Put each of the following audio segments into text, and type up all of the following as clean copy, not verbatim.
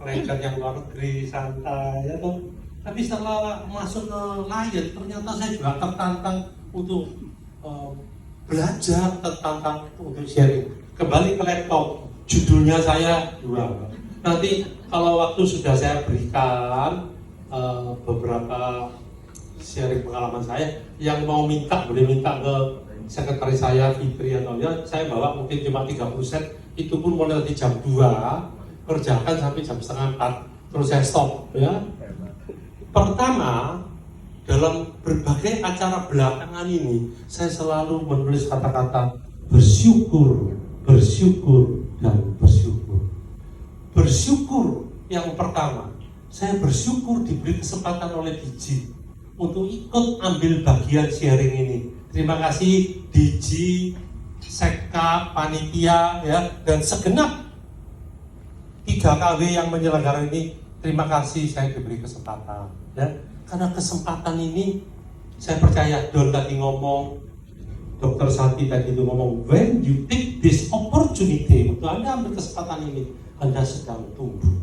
Lengkar yang luar negeri, santai ya toh. Tapi setelah masuk ke Lion, ternyata saya juga tertantang untuk belajar, tertantang untuk sharing. Kembali ke laptop, judulnya saya dua. Nanti kalau waktu sudah saya berikan beberapa sharing pengalaman saya, yang mau minta boleh minta ke sekretaris saya Fitri atau ya, saya bawa mungkin cuma 30 set, itu pun mulai di jam 2, kerjakan sampai jam setengah 4, terus saya stop ya. Pertama, dalam berbagai acara belakangan ini, saya selalu menulis kata-kata bersyukur, bersyukur, dan bersyukur. Bersyukur yang pertama, saya bersyukur diberi kesempatan oleh Diji untuk ikut ambil bagian sharing ini. Terima kasih Diji, Sekka, panitia, ya, dan segenap 3KW yang menyelenggarakan ini. Terima kasih saya diberi kesempatan, ya. Karena kesempatan ini saya percaya Don tadi ngomong, Dr. Santi tadi itu ngomong, when you take this opportunity untuk Anda ambil kesempatan ini, Anda sedang tumbuh,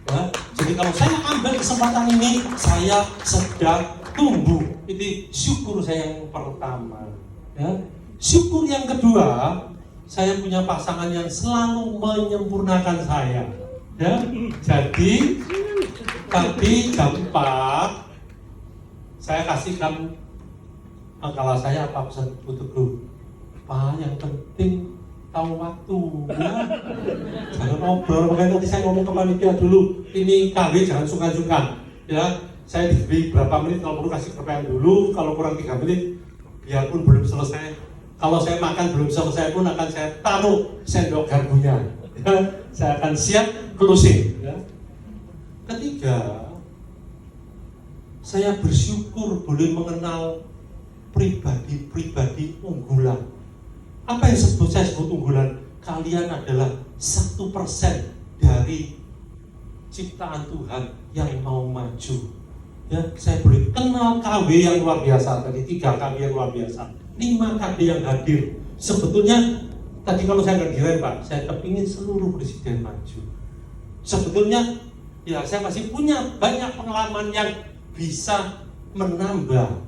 ya. Jadi kalau saya ambil kesempatan ini, saya sedang tumbuh. Itu syukur saya yang pertama, ya. Syukur yang kedua, saya punya pasangan yang selalu menyempurnakan saya, ya. Jadi tadi jam 4 saya kasihkan kalau saya apa pesan untuk grup, Pak, yang penting tahu waktu, ya. Jangan ngobrol. Makanya tadi saya ngomong ke panitia dulu, ini KW jangan sungkan-sungkan, ya. Saya diberi berapa menit, kalau perlu kasih pertanyaan dulu, kalau kurang 3 menit biarpun belum selesai, kalau saya makan belum selesai pun akan saya taruh sendok garpunya, ya. Saya akan siap closing, ya. Ketiga, saya bersyukur boleh mengenal pribadi-pribadi unggulan. Apa yang saya sebut unggulan? Kalian adalah 1% dari ciptaan Tuhan yang mau maju. Ya, saya boleh kenal KW yang luar biasa tadi, 3 KW yang luar biasa, 5 KW yang hadir. Sebetulnya tadi kalau saya nggak kira Pak, saya kepingin seluruh presiden maju. Sebetulnya ya saya masih punya banyak pengalaman yang bisa menambah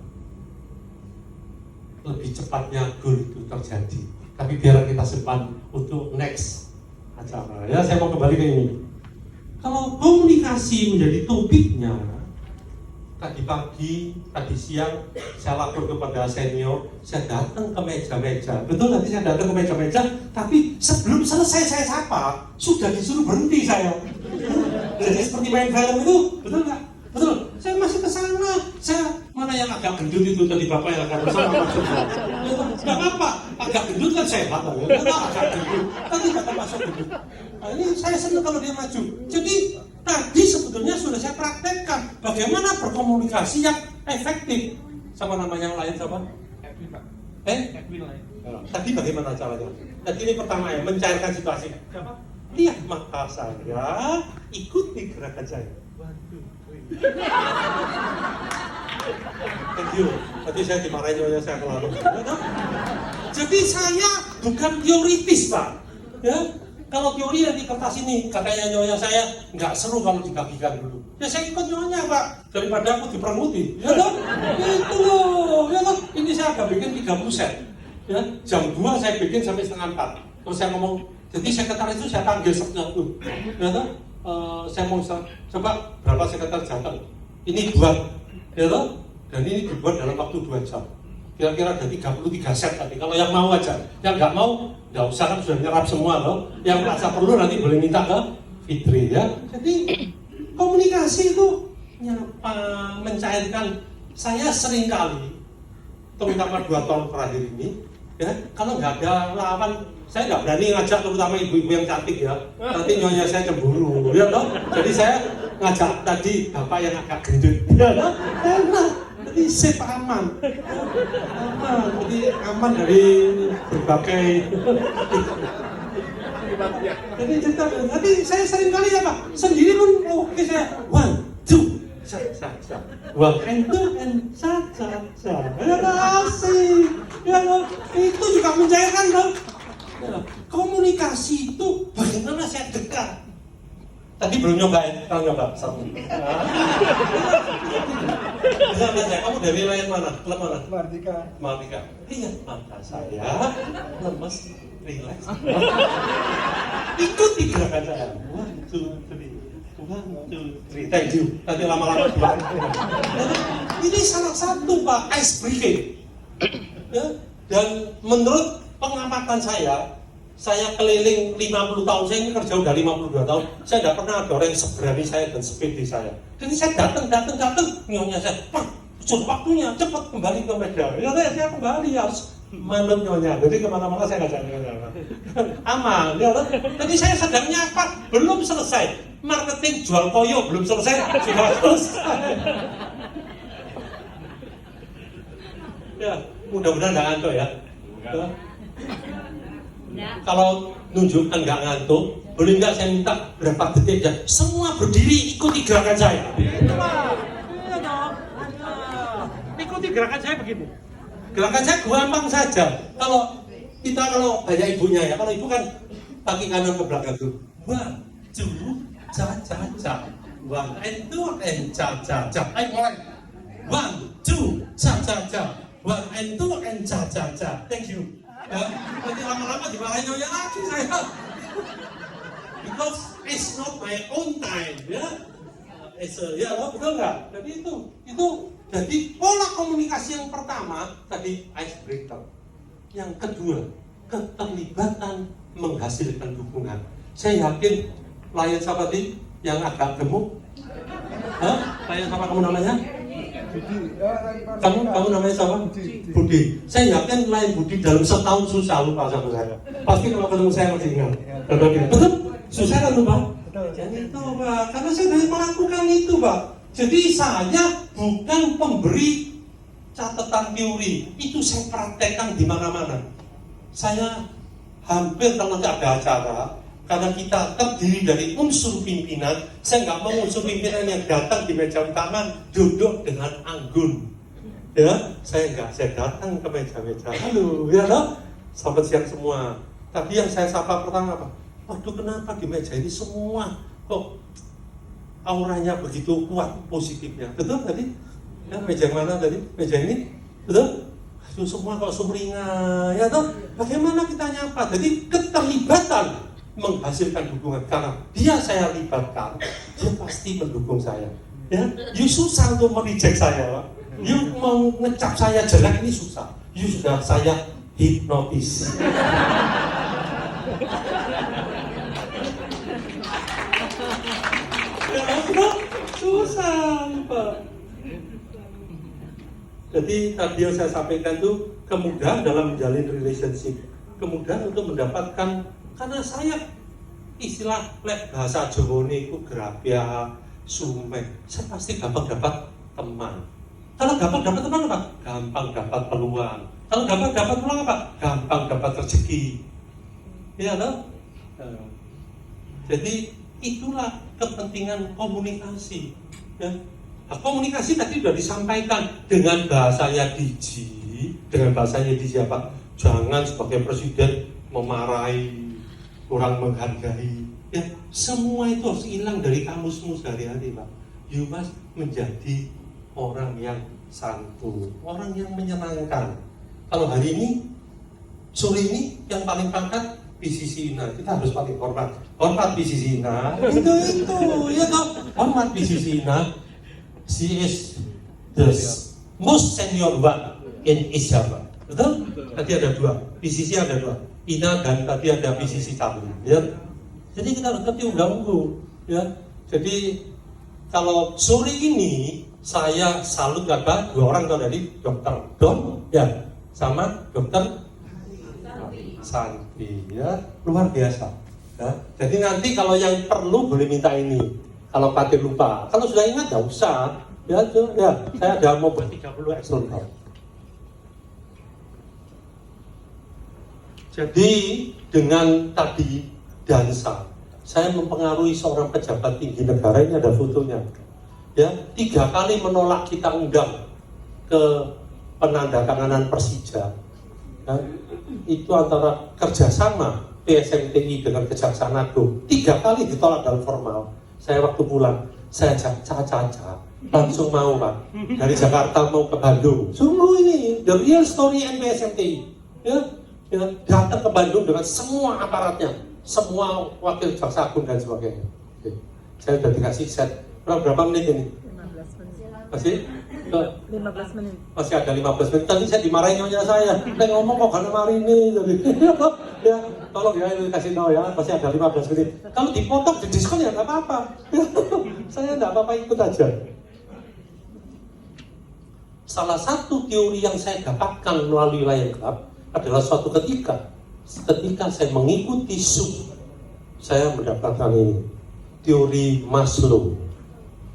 lebih cepatnya goal itu terjadi. Tapi biar kita simpan untuk next acara. Ya, saya mau kembali ke ini. Kalau komunikasi menjadi topiknya, tadi pagi, tadi siang saya lapor kepada senior, saya datang ke meja-meja. Betul, nanti saya datang ke meja-meja, tapi sebelum selesai saya sapa, sudah disuruh berhenti saya. Jadi seperti main film itu, betul nggak? Betul. Saya masih ke sana. Saya mana yang agak gendut itu tadi Bapak yang agak besar masuk. Nggak apa-apa, agak gendut kan sehat lah. Ya. Agak gendut, tadi kata masuk gendut. Nah, ini saya senang kalau dia maju. Jadi tadi sebetulnya sudah saya praktekkan bagaimana berkomunikasi yang efektif. Sama nama yang lain siapa? Happy Pak. Happy lain. Tadi bagaimana caranya? Tadi ini pertama ya, mencairkan situasi. Siapa? Lihat mata saya, ikuti gerakan saya. Thank you. Tadi saya dimarahin nyonya saya kelalu. Jadi saya bukan teoritis Pak. Ya, kalau teori yang di kertas ini katanya nyonya saya nggak seru kalau dibagikan dulu. Ya saya ikut nyonya Pak, daripada aku diperanguti. Ya toh? Itu loh. Ya toh? Ini saya agak bikin 30 set. Ya, jam 2 saya bikin sampai setengah 4. Terus saya ngomong, jadi sekretaris itu saya panggil satu-satu. Ya toh? Saya mau coba berapa sekretaris datang. Ini buat, ya toh? Dan ini dibuat dalam waktu 2 jam. Kira-kira ada 33 set tadi. Kalau yang mau aja, yang nggak mau, nggak usah kan sudah nyerap semua loh. Yang merasa perlu nanti boleh minta ke Fitri ya. Jadi komunikasi itu mencairkan. Saya sering kali, terutama 2 tahun terakhir ini, ya kalau nggak ada lawan, saya nggak berani ngajak terutama ibu-ibu yang cantik ya. Nanti nyonya saya cemburu, ya toh. Jadi saya ngajak tadi bapak yang agak gendut, ya toh. Enak. Jadi safe aman, jadi aman dari berbagai. Jadi cerita, tapi saya sering kali ya Pak, sendiri pun oke saya 1, 2, sa. Wah, and sa. Ya kasih, ya itu juga mencairkan dong. Komunikasi itu bagaimana saya dekat, Tadi belum nyoba ya? Kalau nyoba satu. Bisa baca, kamu dari wilayah mana? Klub mana? Martika. Iya, mata saya lemes, relax. Ikuti gerakan saya. 1, 2, 3. Thank you. Nanti lama-lama bilang. Ini salah satu Pak ice breaking. Ya, dan menurut pengamatan saya keliling 50 tahun, saya ini kerja udah 52 tahun, saya tidak pernah ada orang yang seberani saya dan sepede saya. Jadi saya datang, nyonya saya, Pak, sudah waktunya, cepat kembali ke Medan. Ya saya kembali, harus manut nyonya. Jadi kemana-mana saya ngajak nyonya. Aman, ya. Jadi saya sedang nyapa, belum selesai. Marketing jual koyo, belum selesai, sudah selesai. Ya, mudah-mudahan nggak ngantuk ya. Kalau nunjukkan nggak ngantuk, boleh nggak saya minta berapa detik ya? Semua berdiri ikuti gerakan saya. Itu Pak. Iya dong. Ikuti gerakan saya begini. Gerakan saya gampang saja. Kalau banyak ibunya ya, kalau ibu kan kaki kanan ke belakang tuh. 1, 2, ca. 1 and 2 and ca. Ayo mulai. 1, 2, ca. 1 and 2 and ca. Thank you. Ya, nanti lama-lama dimarahin nyonya lagi saya. Because it's not my own time, ya. Ya, betul nggak? Jadi itu jadi pola komunikasi yang pertama tadi icebreaker. Yang kedua, keterlibatan menghasilkan dukungan. Saya yakin klien siapa tadi yang agak gemuk? Klien siapa kamu namanya? Kamu namanya siapa? Budi. Saya yakin klien Budi dalam setahun susah lupa sama saya. Pasti kalau ketemu saya masih ingat. Betul? Susah kan lupa? Jadi itu Pak, karena saya sudah melakukan itu Pak. Jadi saya bukan pemberi catatan teori, itu saya praktekkan di mana-mana. Saya hampir kalau tidak ada acara, karena kita terdiri dari unsur pimpinan, saya nggak mau unsur pimpinan yang datang di meja utama duduk dengan anggun. Ya, saya datang ke meja-meja. Halo, ya loh, selamat siang semua. Tadi yang saya sapa pertama apa? Waduh, kenapa di meja ini semua kok auranya begitu kuat positifnya? Betul tadi? Ya, meja mana tadi? Meja ini? Betul? Aduh, semua kok sumringah, ya toh? Bagaimana kita nyapa? Jadi keterlibatan menghasilkan dukungan, karena dia saya libatkan, dia pasti mendukung saya. Ya, you susah untuk mereject saya, Pak. You mau ngecap saya jelek ini susah. You sudah saya hipnotis. Susah, Pak. Jadi tadi yang saya sampaikan itu kemudahan dalam menjalin relationship, kemudahan untuk mendapatkan, karena saya istilah bahasa Jawa itu gerabia, sumek, saya pasti gampang dapat teman. Kalau gampang dapat teman apa? Gampang dapat peluang. Kalau gampang dapat peluang apa? Gampang dapat rezeki. Ya loh. Jadi itulah kepentingan komunikasi. Ya. Nah, komunikasi tadi sudah disampaikan dengan bahasanya Diji, apa? Jangan sebagai presiden memarahi, kurang menghargai. Ya, semua itu harus hilang dari kamusmu sehari-hari, Pak. You must menjadi orang yang santun, orang yang menyenangkan. Kalau hari ini, sore ini yang paling pangkat PCC Ina, kita harus paling hormat PCC Ina. itu ya toh, hormat PCC Ina. She is the most senior one in Asia, Pak. Betul? Tadi ada 2, PCC ada 2, Ina dan tadi ada PCC Camri. Ya. Jadi kita harus ngerti unggu-unggu. Ya. Jadi kalau sore ini saya salut kata 2 orang tadi, Dokter Don, ya, sama Dokter Santi, ya, luar biasa. Ya. Jadi nanti kalau yang perlu boleh minta ini. Kalau Patir lupa, kalau sudah ingat nggak usah. Ya, saya ada mau buat 30 Excel. Jadi dengan tadi dansa, saya mempengaruhi seorang pejabat tinggi negara, ini ada fotonya. Ya, 3 kali menolak kita undang ke penandatanganan Persija. Ya, itu antara kerjasama PSMTI dengan Kejaksaan Agung, 3 kali ditolak dalam formal. Saya waktu pulang, saya ajak Caca, langsung mau Pak, dari Jakarta mau ke Bandung. Sungguh ini, the real story NPSMTI. Ya, datang ke Bandung dengan semua aparatnya, semua wakil jaksa agung dan sebagainya. Oke. Saya sudah dikasih set, berapa menit ini? 15 menit. Masih? 15 menit. Masih ada 15 menit. Tadi saya dimarahin nyonya saya. Saya ngomong kok karena hari ini tadi. Ya, tolong ya ini kasih tahu ya. Masih ada 15 menit. Kalau dipotong di diskon ya nggak apa-apa. Saya nggak apa-apa ikut aja. Salah satu teori yang saya dapatkan melalui Lion Club adalah suatu ketika saya mengikuti SUP, saya mendapatkan ini teori Maslow.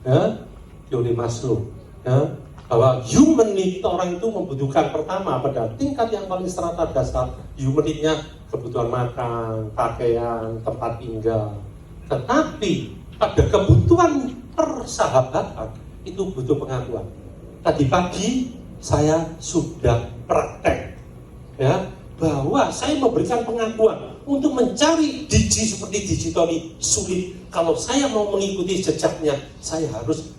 Ya, teori Maslow. Ya, bahwa human need orang itu membutuhkan pertama pada tingkat yang paling strata dasar, human need-nya kebutuhan makan, pakaian, tempat tinggal. Tetapi pada kebutuhan persahabatan itu butuh pengakuan. Tadi pagi saya sudah praktek, ya, bahwa saya memberikan pengakuan untuk mencari Digi seperti Digi Tony sulit. Kalau saya mau mengikuti jejaknya, saya harus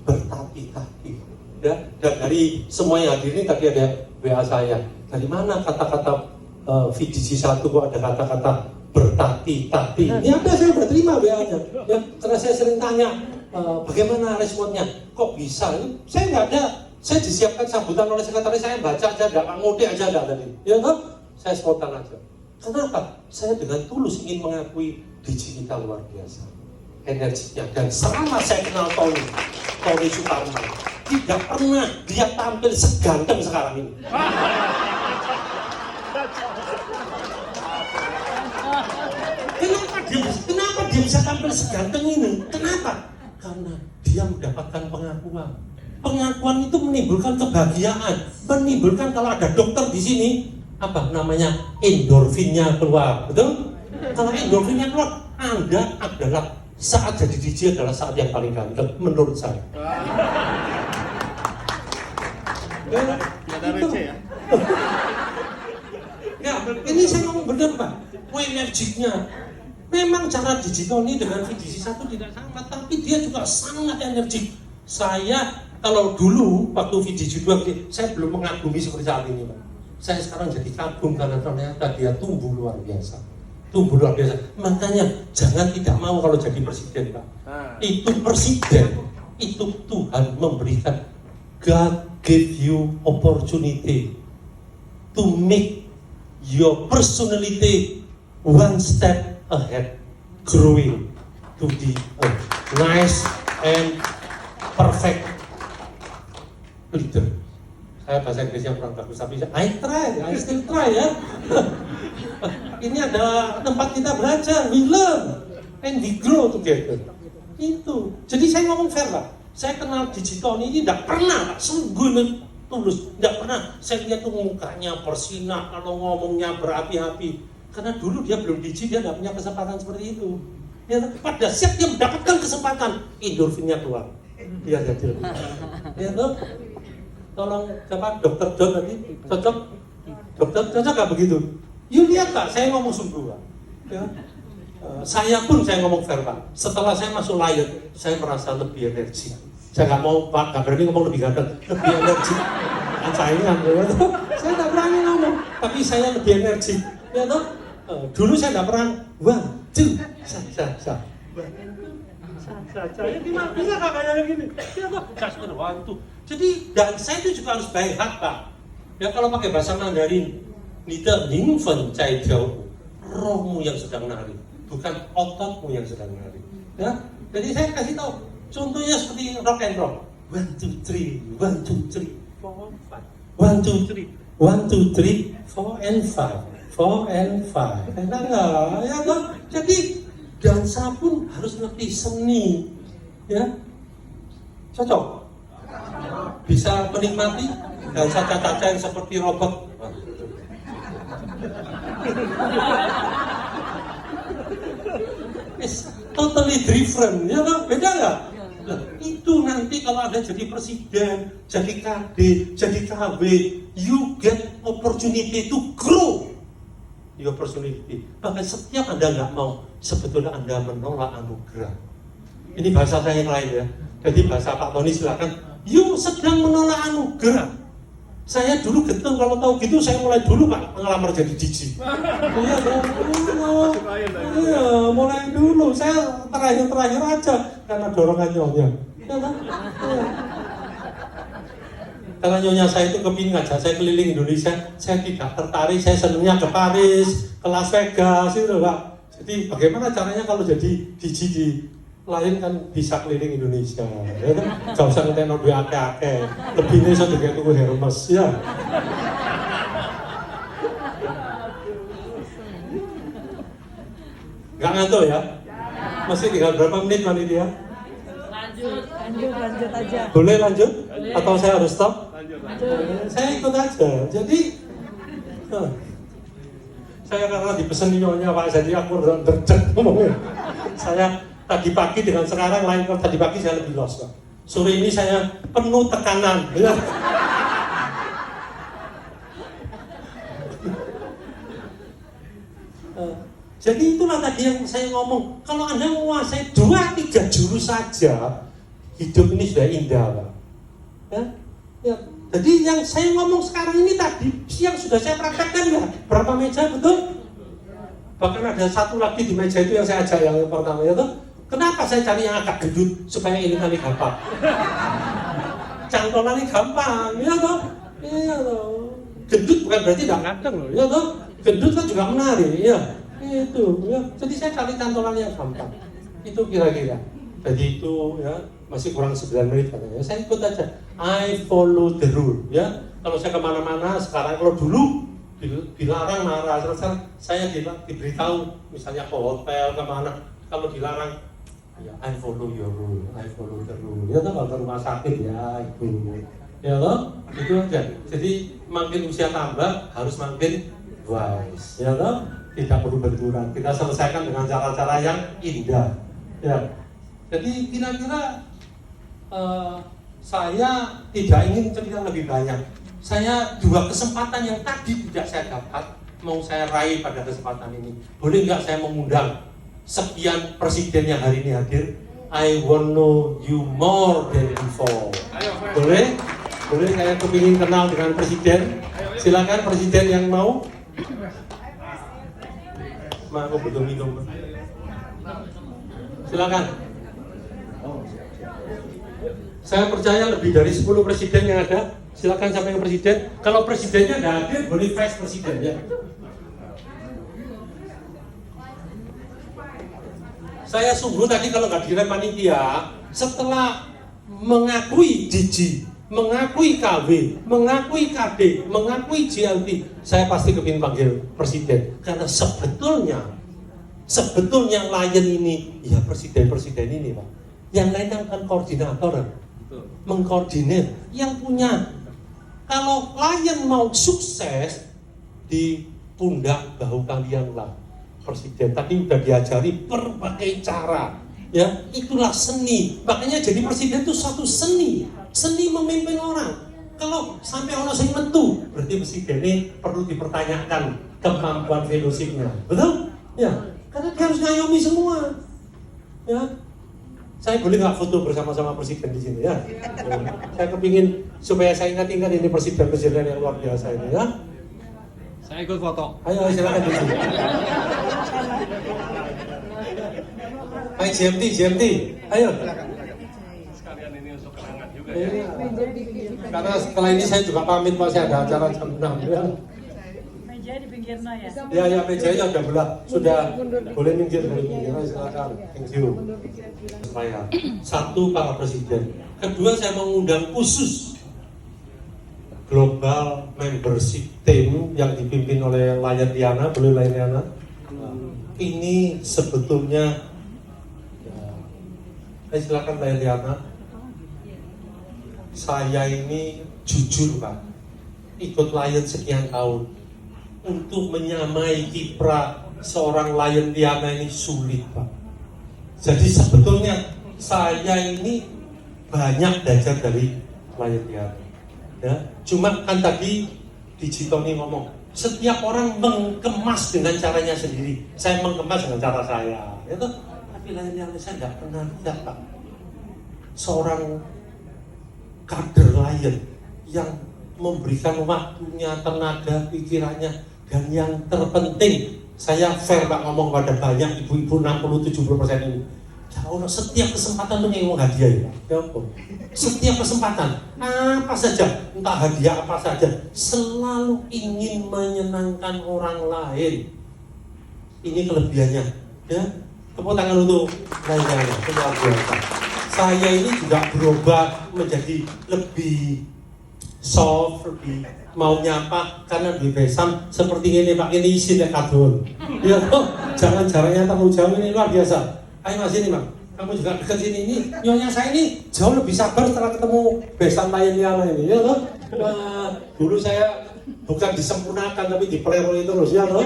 bertati-tati, ya. Dan dari semua yang hadir ini tadi ada WA saya. Dari mana kata-kata VDG 1 kok ada kata-kata bertati-tati? Ini ada, saya sudah terima WA-nya. Ya, karena saya sering tanya bagaimana responnya. Kok bisa? Saya nggak ada. Saya disiapkan sambutan oleh sekretaris, saya baca aja, nggak ngode aja, nggak tadi. Ya kan? Saya spontan aja. Kenapa? Saya dengan tulus ingin mengakui Digi kita luar biasa. Energinya. Dan selama saya kenal Tony Suparman, tidak pernah dia tampil seganteng sekarang ini. Kenapa dia bisa tampil seganteng ini? Kenapa? Karena dia mendapatkan pengakuan. Pengakuan itu menimbulkan kebahagiaan, menimbulkan kalau ada dokter di sini, apa namanya, endorfinnya keluar, betul? Kalau endorfinnya keluar, Anda adalah saat jadi DJ adalah saat yang paling ganteng menurut saya. Ada receh ya? Ya, ini saya ngomong benar Pak. Energiknya, memang cara digital ini dengan VDC 1 tidak sama, tapi dia juga sangat energik. Saya kalau dulu waktu VDC 2 saya belum mengagumi seperti saat ini Pak. Saya sekarang jadi kagum karena ternyata dia tumbuh luar biasa. Makanya jangan tidak mau kalau jadi presiden Pak. Itu presiden, itu Tuhan memberikan, God give you opportunity to make your personality one step ahead, growing to the nice and perfect leader. Saya bahasa Inggrisnya kurang bagus, tapi I still try ya. Ini adalah tempat kita belajar, we learn and we grow together. Itu. Jadi saya ngomong fair Pak. Saya kenal digital ini tidak pernah Pak, sungguh tulus, tidak pernah. Saya lihat tuh mukanya bersinar, kalau ngomongnya berapi-api. Karena dulu dia belum digi, dia tidak punya kesempatan seperti itu. Ya, pada saat dia mendapatkan kesempatan, endorfinnya keluar. Dia jadi. Ya loh. Tolong siapa dokter John tadi cocok, dokter cocok nggak begitu? You lihat Pak, saya ngomong sungguh Pak. Ya. Saya pun saya ngomong fair Pak. Setelah saya masuk Lion, saya merasa lebih energi. Saya nggak mau Pak, nggak berani ngomong lebih ganteng, lebih energi. Saya nggak berani ngomong, tapi saya lebih energi. Ya toh? Dulu saya nggak pernah one two sa. Saya bisa nggak kayak gini? Ya toh? Saya one two. Jadi dan saya itu juga harus baik hati Pak. Ya kalau pakai bahasa Mandarin, nida ningfen cai jiao, rohmu yang sedang nari, bukan ototmu yang sedang nari. Ya, jadi saya kasih tahu, contohnya seperti rock and roll. 1, 2, 3, 1, 2, 3, 4, 5. 1, 2, 3, 1, 2, 3, 4 and 5, 4 and 5. Enak nggak? Ya toh? Jadi dansa pun harus ngerti seni. Ya, cocok. Bisa menikmati dansa caca-caca yang seperti robot. It's totally different, ya kan? Beda nggak? Nah, itu nanti kalau ada jadi presiden, jadi KD, jadi KW, you get opportunity to grow your personality. Bahkan setiap Anda nggak mau, sebetulnya Anda menolak anugerah. Ini bahasa saya yang lain ya. Jadi bahasa Pak Tony silakan. You sedang menolak anugerah. Saya dulu geteng kalau tahu gitu saya mulai dulu Pak ngelamar jadi DJ. Iya, mulai dulu. Saya terakhir aja karena dorongan nyonya. Karena nyonya saya itu kepingin ngajak saya keliling Indonesia, saya tidak tertarik, saya senangnya ke Paris, ke Las Vegas itu Pak. Jadi bagaimana caranya kalau jadi DJ di lain kan bisa keliling Indonesia, ya kan? Gak usah ngeteno duit akeh-akeh, lebih nih saya juga tunggu Hermes ya. Gak ngantuk ya? Masih tinggal berapa menit panitia? Lanjut aja. Boleh lanjut? Atau saya harus stop? Lanjut. Saya ikut aja. Jadi saya karena dipesan nyonya Pak, jadi aku derjat ngomongnya. Saya tadi pagi dengan sekarang lain, kalau tadi pagi saya lebih los Pak. Sore ini saya penuh tekanan. Ya. Jadi itulah tadi yang saya ngomong. Kalau Anda menguasai 2-3 jurus saja, hidup ini sudah indah Pak. Ya? Ya. Jadi yang saya ngomong sekarang ini tadi siang sudah saya praktekkan ya. Berapa meja betul? Bahkan ada satu lagi di meja itu yang saya ajak yang pertama ya tuh. Kenapa saya cari yang agak gendut supaya ini kali gampang? Cangkolannya gampang, ya toh? Iya toh. Gendut bukan berarti tidak nganteng loh, ya toh? Gendut kan juga menarik, ya. Itu, ya. Jadi saya cari cantolan yang gampang. Itu kira-kira. Jadi itu ya masih kurang 9 menit katanya. Saya ikut aja. I follow the rule, ya. Kalau saya kemana-mana sekarang, kalau dulu dilarang marah, saya diberitahu misalnya ke hotel kemana, kalau dilarang ya I follow your rule, I follow the rule. Ya toh kalau ke rumah sakit ya itu, ya toh itu aja. Jadi makin usia tambah harus makin wise, ya toh tidak perlu benturan. Kita selesaikan dengan cara-cara yang indah. Ya. Jadi kira-kira saya tidak ingin cerita lebih banyak. Saya 2 kesempatan yang tadi tidak saya dapat mau saya raih pada kesempatan ini. Boleh nggak saya mengundang sekian presiden yang hari ini hadir? I want know you more than before. Boleh? Boleh saya kepingin kenal dengan presiden? Silakan presiden yang mau. Aku butuh minum. Silakan. Saya percaya lebih dari 10 presiden yang ada. Silakan sampai ke presiden. Kalau presidennya nggak hadir, boleh vice presiden ya. Saya sungguh tadi kalau nggak direm panitia, setelah mengakui DJ, mengakui KW, mengakui KD, mengakui JLT, saya pasti kepingin panggil presiden. Karena sebetulnya Lion ini, ya presiden ini Pak. Yang lain kan koordinator, mengkoordinir, yang punya. Kalau Lion mau sukses, di pundak bahu kalian lah presiden. Tadi udah diajari berbagai cara, ya itulah seni. Makanya jadi presiden itu satu seni memimpin orang. Kalau sampai orang sing metu, berarti presiden ini perlu dipertanyakan kemampuan fellowship-nya, betul? Ya, karena dia harus ngayomi semua. Ya, saya boleh nggak foto bersama-sama presiden di sini ya? Saya kepingin supaya saya ingat-ingat ini presiden yang luar biasa ini ya. Saya ikut foto. Ayo silakan di sini. Ayo GMT, ayo. Sekalian ini untuk kenangan juga Ya. ya. Karena setelah ini saya juga pamit Pak, saya ada acara jam 6 ya. Meja di pinggirnya ya. Ya mejanya udah belah, sudah boleh minggir. Ayo, silakan. Thank you. Saya satu para presiden. Kedua saya mengundang khusus Global Membership Team yang dipimpin oleh Lion Liana, boleh Lion Liana. Ini sebetulnya, ya, silakan Lion Liana. Saya ini jujur Pak, ikut Lion sekian tahun. Untuk menyamai kiprah seorang Lion Liana ini sulit Pak. Jadi sebetulnya saya ini banyak belajar dari Lion Liana. Ya, cuma kan tadi DJ Tony ngomong, setiap orang mengemas dengan caranya sendiri. Saya mengemas dengan cara saya. Ya toh? Tapi lainnya saya nggak pernah lihat Pak, seorang kader Lion yang memberikan waktunya, tenaga, pikirannya, dan yang terpenting, saya fair Pak ngomong pada banyak ibu-ibu 60-70% ini. Kalau setiap kesempatan tuh ngomong hadiah ya, ya ampun. Setiap kesempatan, apa saja, entah hadiah apa saja, selalu ingin menyenangkan orang lain. Ini kelebihannya, ya. Tepuk tangan untuk lainnya, luar biasa. Saya ini juga berubah menjadi lebih soft, lebih mau nyapa karena di Besam seperti ini Pak, ini isi dekadun. Ya toh, jangan jaraknya terlalu jauh, ini luar biasa. Ayo Mas ini Pak, kamu juga dekat sini. Ini nyonya saya ini jauh lebih sabar setelah ketemu Besam Lion ini, ya toh. Dulu saya bukan disempurnakan tapi dipelero terus, ya toh.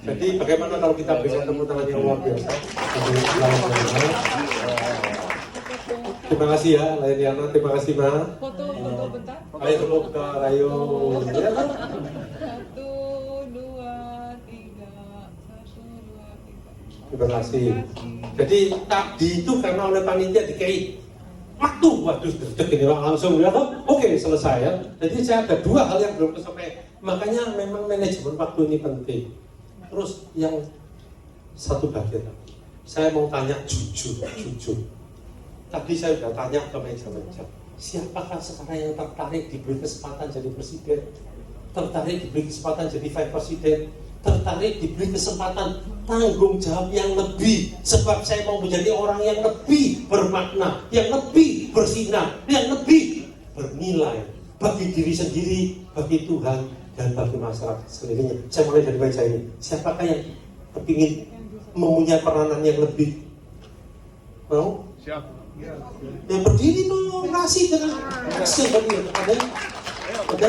Jadi bagaimana kalau kita bisa tepuk tangan yang luar biasa? Terima kasih ya, Lainiana. Terima kasih, Ma. Foto bentar. Ayo dulu ke Rayo. 1, 2, 3. 1, 2, 3. Terima kasih. Jadi tadi itu karena oleh panitia dikei waktu, waduh, ini langsung ya, oke selesai ya. Jadi saya ada dua hal yang belum kesampaian. Makanya memang manajemen waktu ini penting. Terus yang satu bagian, saya mau tanya jujur. Tadi saya sudah tanya ke meja-meja, siapakah sekarang yang tertarik diberi kesempatan jadi presiden, tertarik diberi kesempatan jadi vice presiden, tertarik diberi kesempatan tanggung jawab yang lebih, sebab saya mau menjadi orang yang lebih bermakna, yang lebih bersinar, yang lebih bernilai bagi diri sendiri, bagi Tuhan, dan bagi masyarakat sekelilingnya. Saya mulai dari meja ini. Siapakah yang kepingin mempunyai peranan yang lebih? Mau? Siap. Yang berdiri dong, orasi dengan action berdiri. Ada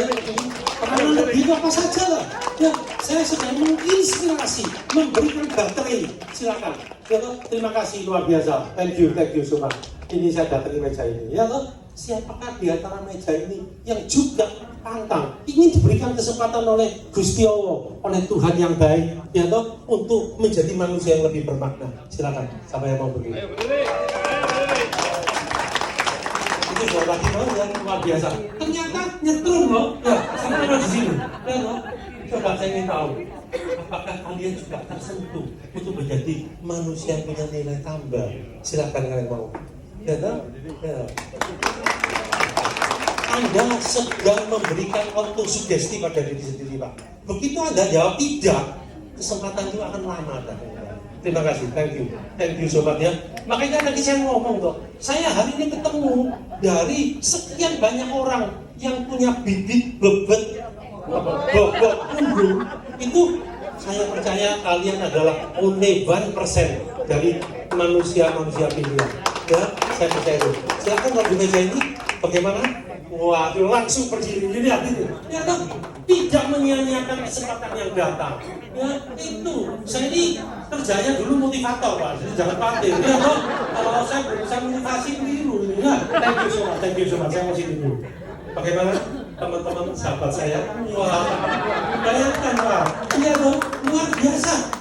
yang begini. Peranan lebih itu apa saja lah. Ya, saya sedang menginspirasi, memberikan baterai. Silakan. Ya, terima kasih luar biasa. Thank you so much. Ini saya datangi meja ini. Ya, siapakah di antara meja ini yang juga pantang ingin diberikan kesempatan oleh Gusti Allah, oleh Tuhan yang baik, ya toh, untuk menjadi manusia yang lebih bermakna? Silakan, siapa yang mau berdiri? Ayo berdiri. Itu suara lagi yang luar biasa. Ternyata nyetrum loh, ya, sama ada di sini. Ya toh, coba saya ingin tahu, apakah kalian juga tersentuh untuk menjadi manusia yang punya nilai tambah? Silakan kalian mau. Ya toh, ya. Anda sedang memberikan autosugesti pada diri sendiri, Pak. Begitu Anda jawab tidak, kesempatan itu akan lama. Terima kasih, thank you sobat ya. Makanya tadi saya ngomong tuh, saya hari ini ketemu dari sekian banyak orang yang punya bibit bobot unggul. Itu saya percaya kalian adalah only 1% dari manusia pilihan. Ya, saya percaya itu. Silakan kalau di meja ini, bagaimana? Wah, langsung berdiri ini gitu. Ya kan? Tidak menyia-nyiakan kesempatan yang datang. Ya, itu. Saya ini kerjanya dulu motivator, Pak. Jadi jangan khawatir. Ya, toh, kalau saya berusaha motivasi keliru. Ya, thank you so much. Saya mau sini dulu. Bagaimana teman-teman sahabat saya? Wah, bayangkan, Pak. Iya dong, luar biasa.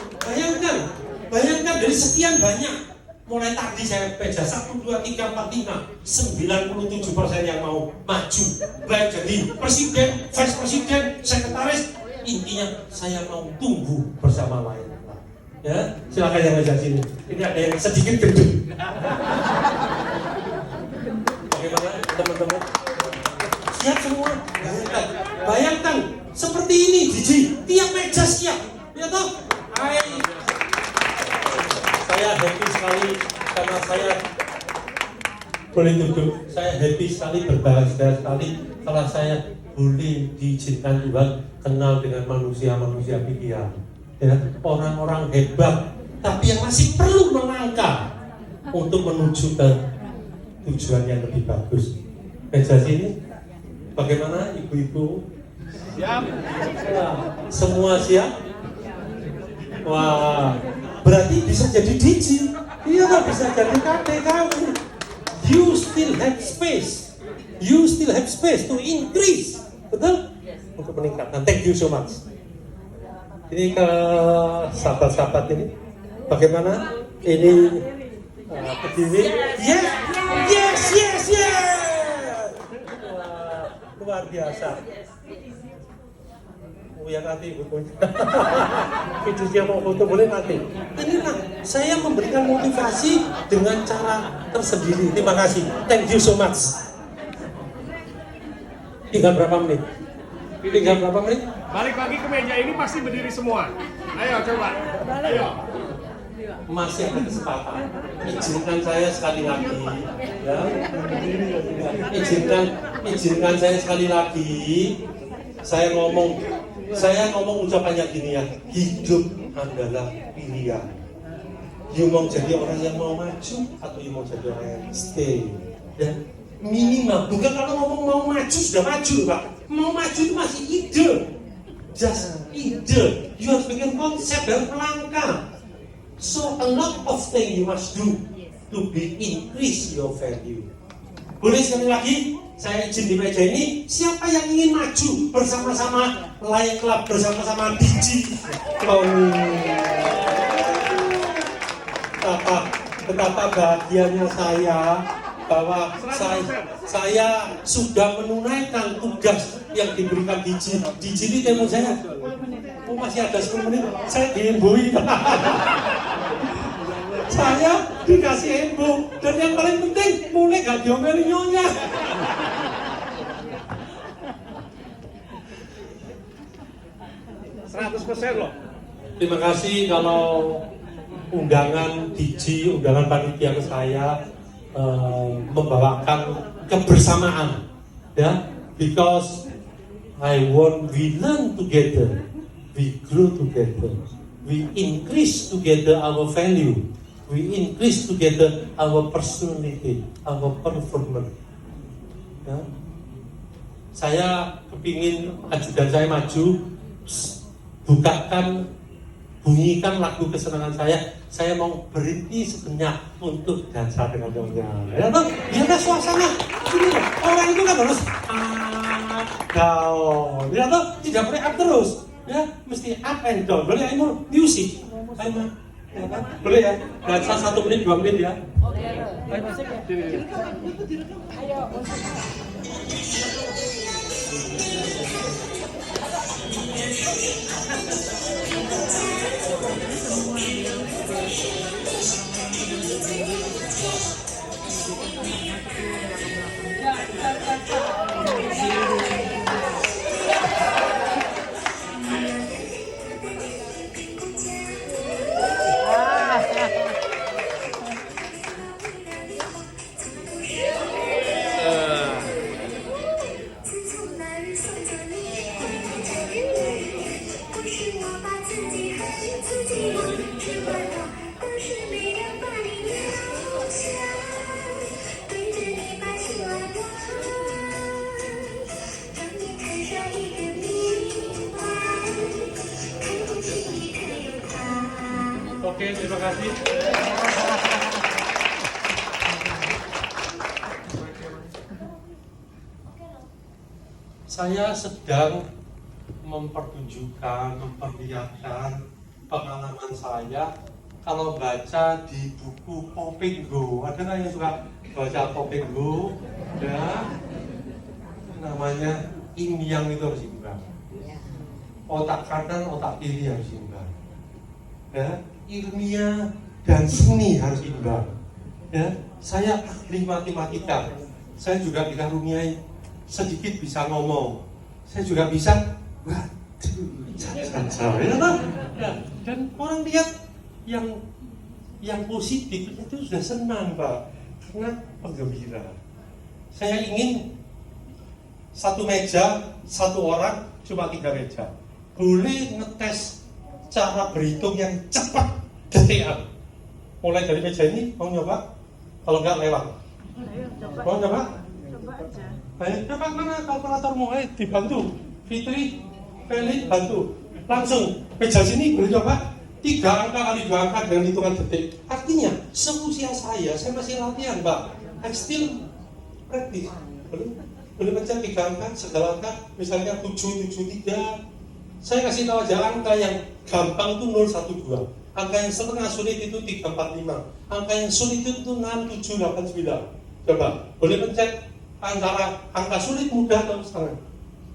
Bayangkan dari sekian banyak. Mulai tadi saya peja 1, 2, 3, 4, 5 97% yang mau maju, baik jadi presiden, vice presiden, sekretaris. Intinya saya mau tumbuh bersama lain. Ya, silakan yang meja sini. Ini ada yang sedikit gendut. Bagaimana teman-teman? Siap semua? Bayangkan seperti ini, Gigi. Tiap meja siap. Ya toh? Saya happy sekali karena saya boleh duduk. Saya happy sekali, berbahagia sekali kalau saya boleh diizinkan Tuhan kenal dengan manusia-manusia pilihan, ya, orang-orang hebat, tapi yang masih perlu melangkah untuk menuju ke tujuan yang lebih bagus. Meja sini, bagaimana ibu-ibu? Siap. Ya, semua siap? Wah, berarti bisa jadi DJ. Iya, bisa jadi KTK. You still have space. You still have space to increase. Betul? Untuk meningkatkan. Thank you so much. Ini ke sahabat-sahabat ini, bagaimana? Ini berdiri. Yes, yes, yes, yes. Wah, luar biasa. Oh ya nanti bukunya. Videonya mau foto boleh nanti. Inilah saya memberikan motivasi dengan cara tersendiri. Terima kasih. Thank you so much. Tinggal berapa menit? Tinggal berapa menit? Balik lagi ke meja ini pasti berdiri semua. Ayo coba. Ayo. Masih ada kesempatan. Izinkan saya sekali lagi, ya. Izinkan saya sekali lagi. Saya ngomong ucapannya gini ya. Hidup adalah pilihan. You mau jadi orang yang mau maju atau you mau jadi orang yang stay. Dan minimal, bukan kalau ngomong mau maju sudah maju, Pak. Mau maju itu masih ide. Just ide. You harus bikin konsep dan melangkah. So a lot of things you must do to be increase your value. Boleh sekali lagi, saya izin di meja ini, siapa yang ingin maju bersama-sama Lion Club, bersama-sama Digi? Betapa bahagianya saya bahwa saya sudah menunaikan tugas yang diberikan Digi. Digi ini telepon saya. Oh masih ada 10 menit, saya diimbui. Saya dikasih info, dan yang paling penting mulai gak diomelin nyonya. %100% loh. Terima kasih kalau undangan Digi, undangan panitia ke saya membawakan kebersamaan, ya, because we learn together, we grow together, we increase together our value. We increase together our personality, our performance. Ya. Saya kepingin ajudan saya maju, bunyikan lagu kesenangan saya. Saya mau berhenti sejenak untuk dansa dengan nyonya. Ya toh, biarlah suasana. Ini orang itu kan harus down. Ya toh, tidak boleh up terus. Ya, mesti up and down. Boleh ayo music. Ayo. Ya kan? Boleh ya? Dansa 1 menit, 2 menit ya? Oke. Ayo masuk ya? Ayo masuk. Oke, terima kasih. Saya sedang memperlihatkan pengalaman saya kalau baca di buku Popenggo. Ada nggak yang suka baca Popenggo? Ya, namanya yin yang itu harus imbang. Otak kanan, otak kiri harus imbang. Ya, ilmiah dan seni harus imbang. Ya, saya ahli matematika. Saya juga dikaruniai sedikit bisa ngomong. Saya juga bisa dan orang lihat yang positif itu sudah senang, Pak, karena penggembira. Saya ingin satu meja, satu orang, cuma 3 meja. Boleh ngetes cara berhitung yang cepat, detail. Mulai dari meja ini, mau nyoba? Kalau nggak lewat. Ayo coba. Mau nyoba? Coba aja. Ayo, coba mana kalkulatormu? Ayo dibantu. Fitri, Feli, bantu. Langsung meja sini boleh coba? 3 angka kali 2 angka dengan hitungan detik. Artinya, seusia saya masih latihan, Pak. I still practice. Boleh mencet 3 angka, segala angka, misalnya 773, Saya kasih tahu aja angka yang gampang itu 012. Angka yang setengah sulit itu 345. Angka yang sulit itu 6789. Coba, boleh pencet antara angka sulit mudah atau setengah.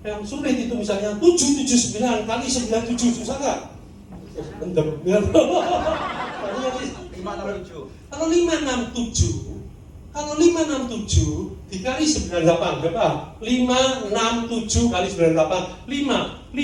Yang sulit itu misalnya 779 kali 97, susah nggak? Pendem. Kalau 567 dikali 98 berapa? 567 kali 98 55566.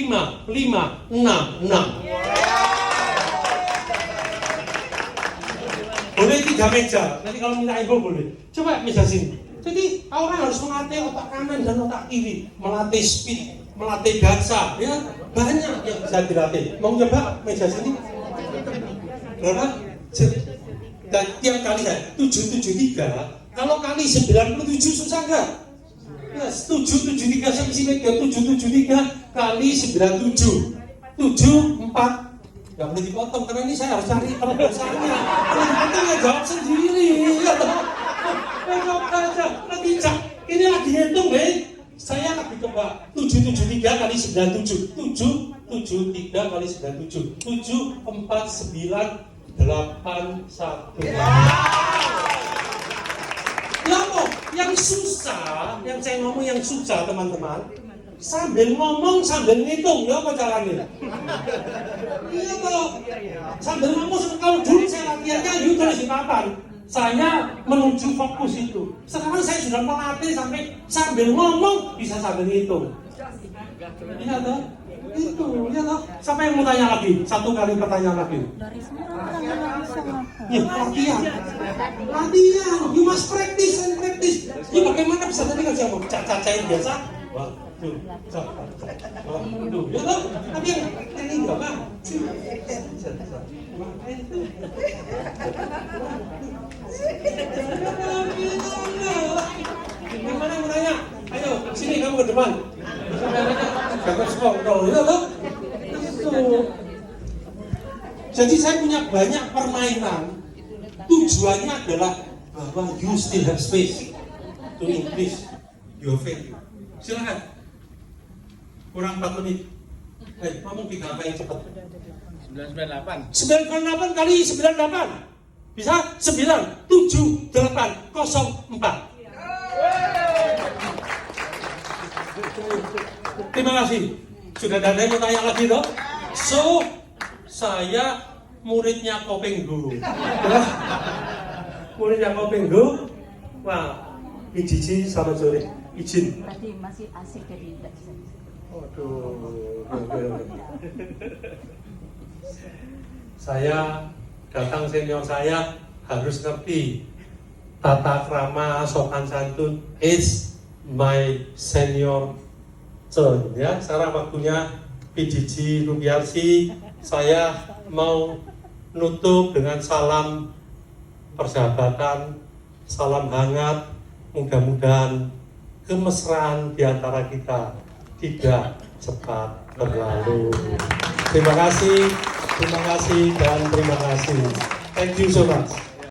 Boleh 3 meja. Nanti kalau minta ibu boleh. Coba meja sini. Jadi orang harus melatih otak kanan dan otak kiri, melatih speed, melatih bahasa, ya banyak yang bisa dilatih. Mau coba meja sini? Berapa? Dan tiap kali ya 773. Kalau kali 97 susah nggak? Ya 773 sampai sini 773 kali 97 74. Nggak boleh dipotong karena ini saya harus cari penebusannya. Kalau dipotong ya jawab sendiri. Jawab aja. Ini lagi hitung deh. Saya lagi coba 773 kali 97 773 kali 97 74981. Loh, yang susah, yang saya ngomong yang susah teman-teman, sambil ngomong sambil ngitung, ya apa caranya? Iya toh, sambil ngomong kalau dulu saya latihannya itu tulis di papan, saya menuju fokus itu. Sekarang saya sudah melatih sampai sambil ngomong bisa sambil ngitung. Iya toh, itu, iya toh. Siapa yang mau tanya lagi? Satu kali pertanyaan lagi. Ya, latihan. You must practice and practice. Ya bagaimana bisa tadi kan saya mau cacain biasa? Wah, tuh, ya toh. Tapi yang ini enggak bang. Gimana mau tanya? Ayo, sini kamu ke depan. Kakak sekolah, ya toh. Jadi saya punya banyak permainan. Tujuannya adalah bahwa you still have space to increase your value. Silakan. Kurang 4 menit. Ngomong kita apa yang cepat? 998. 998 kali 98. Bisa? 9, 7, 8, 0, 4. Terima kasih. Sudah ada yang mau tanya lagi toh? So, saya muridnya Kopenggo. Muridnya Kopenggo. Wah, Ijiji selamat sore. Izin. Berarti masih asik jadi tidak bisa. Waduh. Saya datang senior saya harus ngerti tata krama sopan santun. It's my senior turn ya. Sekarang waktunya PJJ Rubiarsi. Saya mau nutup dengan salam persahabatan, salam hangat, mudah-mudahan kemesraan di antara kita tidak cepat berlalu. Terima kasih dan terima kasih. Thank you so much.